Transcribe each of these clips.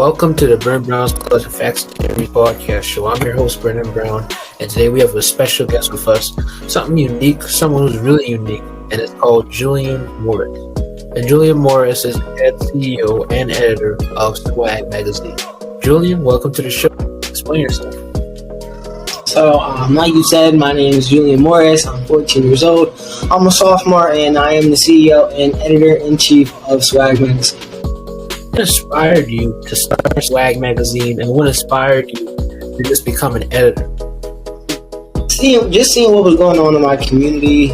Welcome to the Brennan Brown's Plus Facts Theory podcast show. I'm your host, Brennan Brown, and today we have a special guest with us, something unique, someone who's really unique, and it's called Julian Morris. And Julian Morris is head CEO and editor of Swag Magazine. Julian, welcome to the show. Explain yourself. So, like you said, my name is Julian Morris. I'm 14 years old. I'm a sophomore, and I am the CEO and editor-in-chief of Swag Magazine. What inspired you to start Swag Magazine, and what inspired you to just become an editor? Seeing what was going on in my community.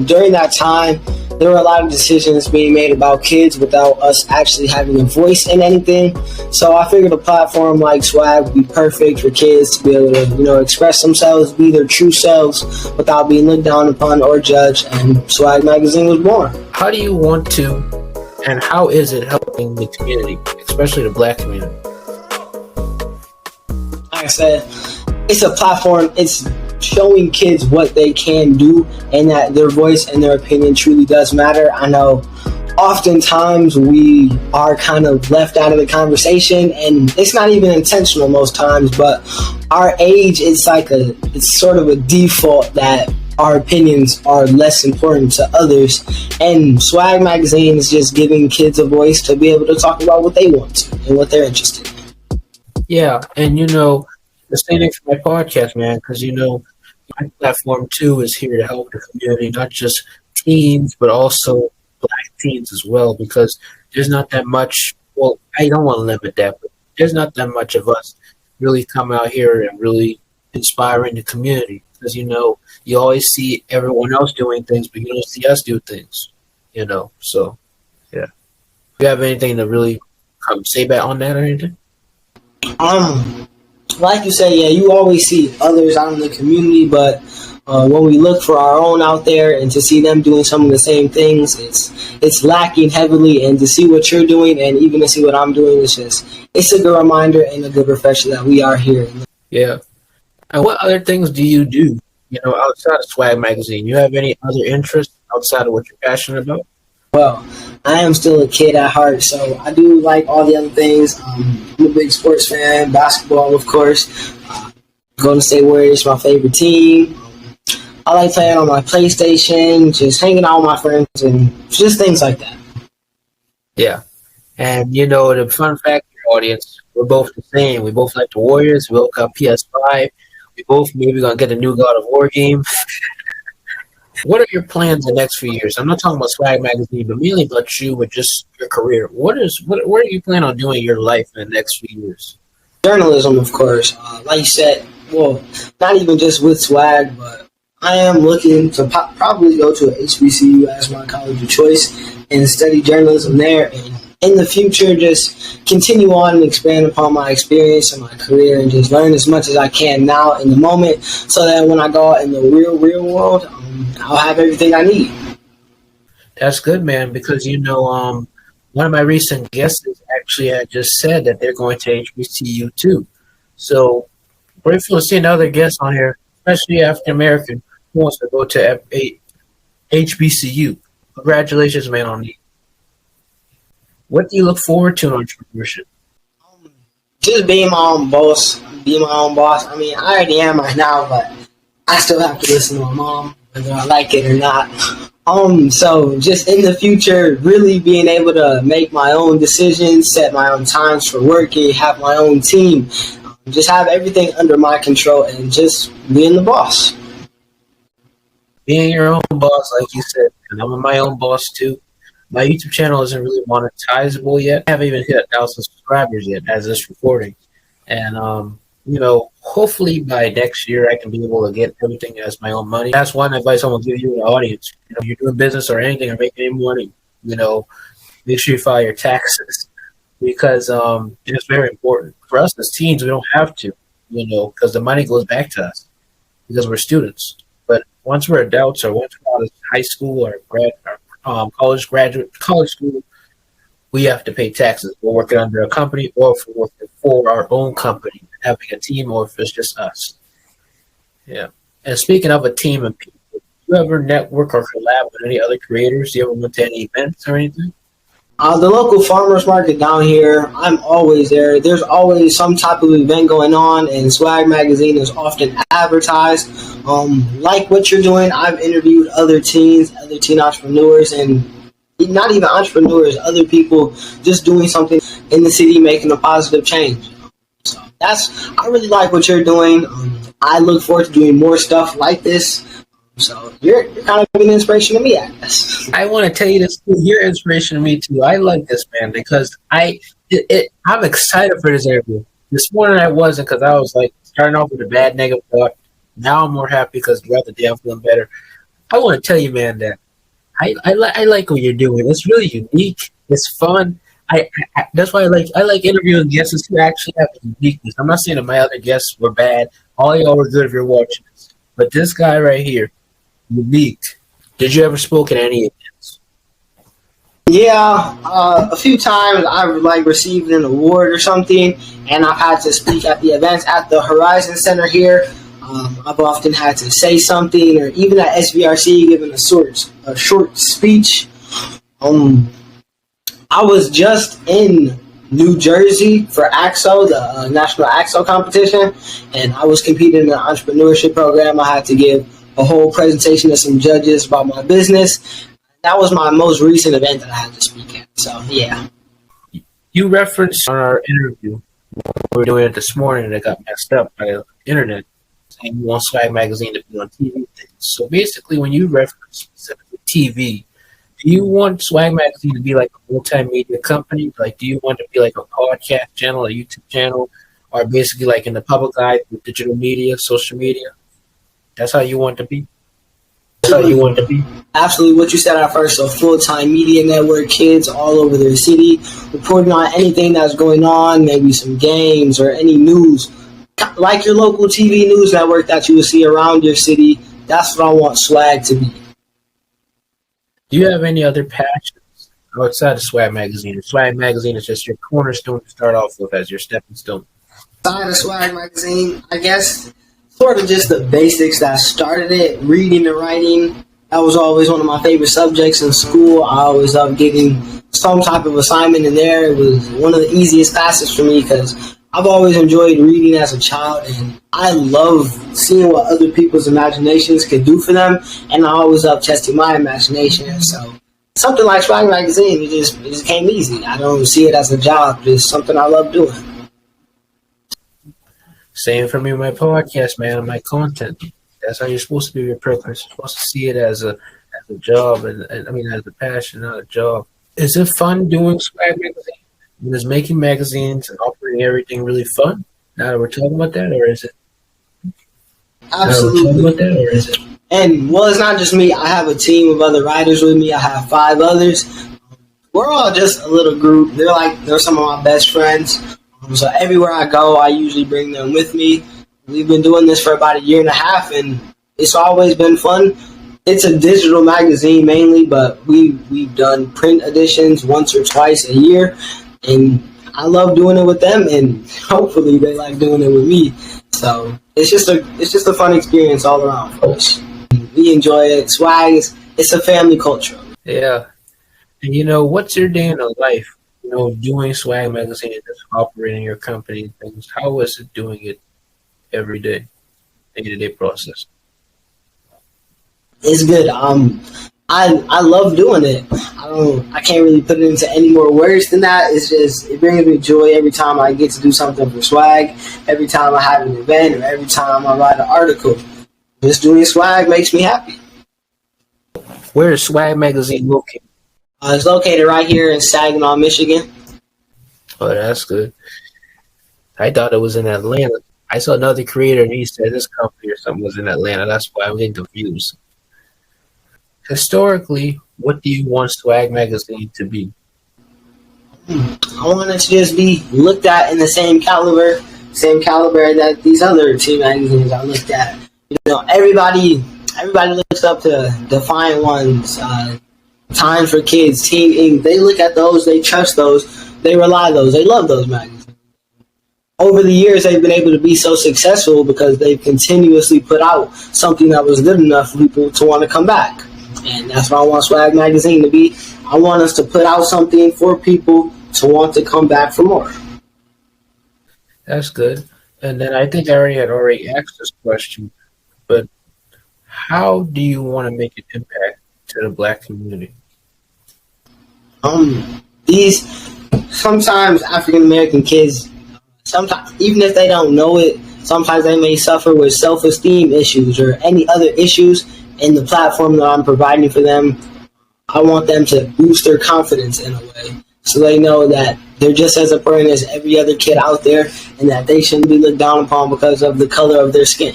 During that time, there were a lot of decisions being made about kids without us actually having a voice in anything. So I figured a platform like Swag would be perfect for kids to be able to, express themselves, be their true selves without being looked down upon or judged. And Swag Magazine was born. How do you want to, and how is it helping the community, especially the Black community? Like I said, it's a platform. It's showing kids what they can do and that their voice and their opinion truly does matter. I know oftentimes we are kind of left out of the conversation, and it's not even intentional most times, but our age, it's sort of a default that our opinions are less important to others, and Swag Magazine is just giving kids a voice to be able to talk about what they want to and what they're interested in. Yeah, and the same thing for my podcast, man, because my platform too is here to help the community, not just teens, but also Black teens as well, because there's not that much. Well, I don't want to limit that, but there's not that much of us really come out here and really inspiring the community, because you always see everyone else doing things, but you don't see us do things. So yeah. Do you have anything to really say back on that or anything? Like you said, yeah, you always see others out in the community, but when we look for our own out there and to see them doing some of the same things, it's lacking heavily. And to see what you're doing and even to see what I'm doing, it's a good reminder and a good refresher that we are here. Yeah. And what other things do you do, outside of Swag Magazine? You have any other interests outside of what you're passionate about? Well, I am still a kid at heart, so I do like all the other things. I'm a big sports fan, basketball, of course. Golden State Warriors, my favorite team. I like playing on my PlayStation, just hanging out with my friends, and just things like that. Yeah. And, the fun fact for your audience, we're both the same. We both like the Warriors. We both got PS5. We both maybe going to get a new God of War game. What are your plans the next few years? I'm not talking about Swag Magazine, but mainly about you with just your career. What are you planning on doing in your life in the next few years? Journalism, of course. Like you said, well, not even just with Swag, but I am looking to probably go to a HBCU as my college of choice and study journalism there. And in the future, just continue on and expand upon my experience and my career and just learn as much as I can now in the moment so that when I go out in the real world, I'll have everything I need. That's good, man, because, one of my recent guests actually had just said that they're going to HBCU too. So we're grateful to see another guest on here, especially African American, who wants to go to HBCU. Congratulations, man, on you. What do you look forward to in entrepreneurship? Just being my own boss. I mean, I already am right now, but I still have to listen to my mom, whether I like it or not. So just in the future, really being able to make my own decisions, set my own times for working, have my own team, just have everything under my control and just being the boss. Being your own boss, like you said, and I'm my own boss too. My YouTube channel isn't really monetizable yet. I haven't even hit 1,000 subscribers yet as this recording. And, hopefully by next year I can be able to get everything as my own money. That's one advice I want to give you, the audience. If you're doing business or anything or making any money, make sure you file your taxes because it's very important. For us as teens, we don't have to, because the money goes back to us because we're students. But once we're adults or once we're out of high school or college school, we have to pay taxes. We're working under a company or if we're working for our own company, having a team or if it's just us. Yeah. And speaking of a team of people, do you ever network or collab with any other creators? Do you ever went to any events or anything? The local farmers market down here, I'm always there. There's always some type of event going on, and Swag Magazine is often advertised. Like what you're doing, I've interviewed other teens, other teen entrepreneurs, and not even entrepreneurs, other people just doing something in the city, making a positive change. So I really like what you're doing. I look forward to doing more stuff like this. So you're kind of an inspiration to me, I guess. I want to tell you this too. You're an inspiration to me too. I like this, man, because I'm excited for this interview. This morning I wasn't, because I was like starting off with a bad negative thought. Now I'm more happy because throughout the day I'm feeling better. I want to tell you, man, that I like what you're doing. It's really unique. It's fun. That's why I like interviewing guests who actually have uniqueness. I'm not saying that my other guests were bad. All y'all were good if you're watching this. But this guy right here, unique. Did you ever spoke at any events? Yeah, a few times I've received an award or something, and I've had to speak at the events at the Horizon Center here. I've often had to say something, or even at SVRC, giving a short speech. I was just in New Jersey for AXO, the National AXO competition, and I was competing in an entrepreneurship program. I had to give a whole presentation to some judges about my business. That was my most recent event that I had to speak at. So, yeah. You referenced on our interview, we were doing it this morning, that got messed up by the internet, saying you want Swag Magazine to be on TV things. So basically, when you reference specifically TV, do you want Swag Magazine to be like a multimedia company? Like, do you want it to be like a podcast channel, a YouTube channel, or basically like in the public eye with digital media, social media? That's how you want to be? That's how you want to be? Absolutely. What you said at first, a full-time media network, kids all over their city, reporting on anything that's going on, maybe some games or any news. Like your local TV news network that you will see around your city. That's what I want Swag to be. Do you have any other passions outside of Swag Magazine? Swag Magazine is just your cornerstone to start off with as your stepping stone. Outside of Swag Magazine, I guess, sort of just the basics that started it, reading and writing. That was always one of my favorite subjects in school. I always loved getting some type of assignment in there. It was one of the easiest classes for me because I've always enjoyed reading as a child, and I love seeing what other people's imaginations could do for them, and I always love testing my imagination. So something like Swag Magazine, it just came easy. I don't see it as a job. It's something I love doing. Same for me with my podcast, man, and my content. That's how you're supposed to be with your purpose. You're supposed to see it as a job, and as a passion, not a job. Is it fun doing Swag Magazine? Is making magazines and operating everything really fun? Now that we're talking about that, or is it? Absolutely. And well, it's not just me. I have a team of other writers with me. I have 5 others. We're all just a little group. They're some of my best friends. So everywhere I go, I usually bring them with me. We've been doing this for about 1.5 years, and it's always been fun. It's a digital magazine mainly, but we've done print editions once or twice a year. And I love doing it with them, and hopefully they like doing it with me. So it's just a fun experience all around for us. We enjoy it. Swag it's a family culture. Yeah. And what's your day in the life? Doing Swag Magazine and just operating your company and things. How is it doing it every day, day-to-day process? It's good. I love doing it. I can't really put it into any more words than that. It brings me joy every time I get to do something for Swag, every time I have an event, or every time I write an article. Just doing Swag makes me happy. Where is Swag Magazine located? It's located right here in Saginaw, Michigan. Oh, that's good. I thought it was in Atlanta. I saw another creator and he said this company or something was in Atlanta. That's why I'm getting confused. Historically, what do you want Swag Magazine to be? I want it to just be looked at in the same caliber that these other teen magazines are looked at. Everybody looks up to Defiant Ones, Time for Kids, Teen Ink. They look at those, they trust those, they rely on those, they love those magazines. Over the years, they've been able to be so successful because they've continuously put out something that was good enough for people to want to come back. And that's what I want Swag Magazine to be. I want us to put out something for people to want to come back for more. That's good. And then I think I already asked this question, but how do you want to make an impact to the black community? These sometimes African American kids, sometimes even if they don't know it, sometimes they may suffer with self-esteem issues or any other issues. In the platform that I'm providing for them, I want them to boost their confidence in a way, so they know that they're just as important as every other kid out there, and that they shouldn't be looked down upon because of the color of their skin.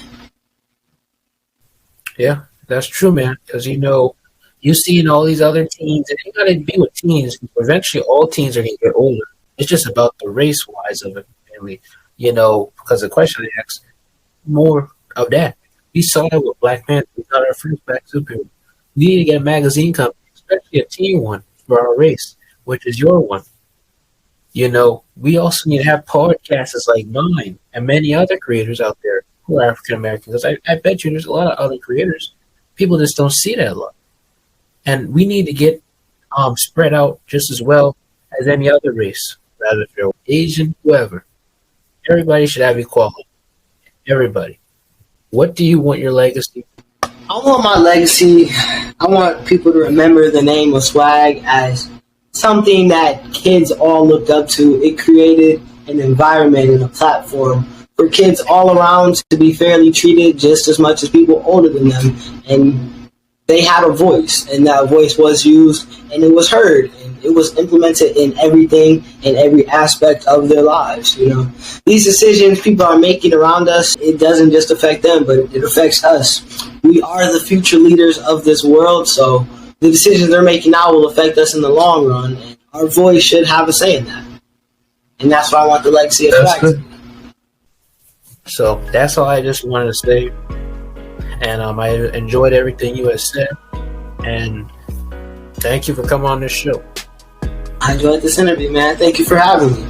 Yeah, that's true, man. Because you see all these other teens, and you got to be with teens. Eventually, all teens are going to get older. It's just about the race wise of it, mainly. Because the question I asked, more of that. We saw that with Black Panther. We got our first black superhero. We need to get a magazine company, especially a teen one, for our race, which is your one. We also need to have podcasts like mine and many other creators out there who are African American. Because I bet you there's a lot of other creators. People just don't see that a lot. And we need to get spread out just as well as any other race, rather if you're Asian, whoever. Everybody should have equality. Everybody. What do you want your legacy? I want my legacy, I want people to remember the name of Swag as something that kids all looked up to. It created an environment and a platform for kids all around to be fairly treated just as much as people older than them. And they had a voice, and that voice was used, and it was heard, and it was implemented in everything, in every aspect of their lives. These decisions people are making around us, it doesn't just affect them, but it affects us. We are the future leaders of this world, so the decisions they're making now will affect us in the long run, and our voice should have a say in that. And that's why I want the legacy of Swag. Good. So that's all I just wanted to say. And I enjoyed everything you had said. And thank you for coming on this show. I enjoyed this interview, man. Thank you for having me.